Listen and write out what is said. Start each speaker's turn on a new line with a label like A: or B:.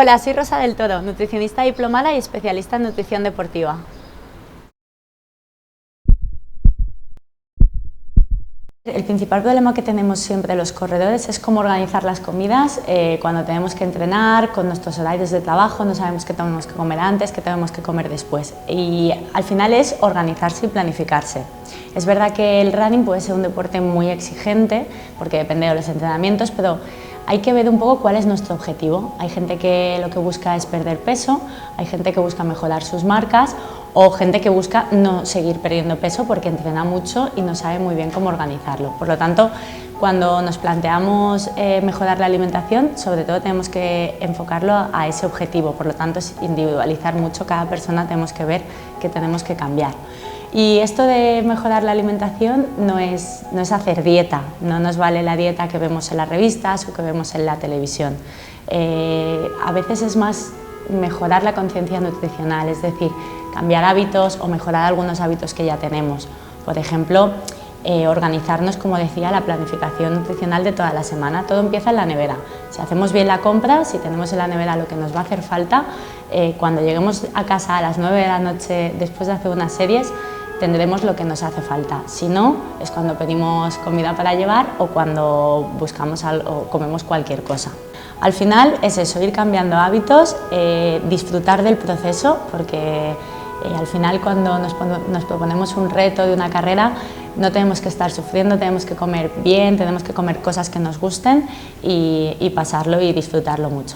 A: Hola, soy Rosa del Toro, nutricionista diplomada y especialista en nutrición deportiva. El principal problema que tenemos siempre los corredores es cómo organizar las comidas cuando tenemos que entrenar, con nuestros horarios de trabajo, no sabemos qué tenemos que comer antes, qué tenemos que comer después. Y al final es organizarse y planificarse. Es verdad que el running puede ser un deporte muy exigente porque depende de los entrenamientos, pero hay que ver un poco cuál es nuestro objetivo. Hay gente que lo que busca es perder peso, hay gente que busca mejorar sus marcas o gente que busca no seguir perdiendo peso porque entrena mucho y no sabe muy bien cómo organizarlo. Por lo tanto, cuando nos planteamos mejorar la alimentación, sobre todo tenemos que enfocarlo a ese objetivo. Por lo tanto, es individualizar mucho, cada persona tenemos que ver qué tenemos que cambiar. Y esto de mejorar la alimentación no es hacer dieta, no nos vale la dieta que vemos en las revistas o que vemos en la televisión. A veces es más mejorar la conciencia nutricional, es decir, cambiar hábitos o mejorar algunos hábitos que ya tenemos. Por ejemplo, organizarnos, como decía, la planificación nutricional de toda la semana. Todo empieza en la nevera. Si hacemos bien la compra, si tenemos en la nevera lo que nos va a hacer falta, cuando lleguemos a casa a las 9 de la noche después de hacer unas series, tendremos lo que nos hace falta. Si no, es cuando pedimos comida para llevar o cuando buscamos algo, o comemos cualquier cosa. Al final es eso, ir cambiando hábitos, disfrutar del proceso, porque al final cuando nos proponemos un reto de una carrera no tenemos que estar sufriendo, tenemos que comer bien, tenemos que comer cosas que nos gusten y pasarlo y disfrutarlo mucho.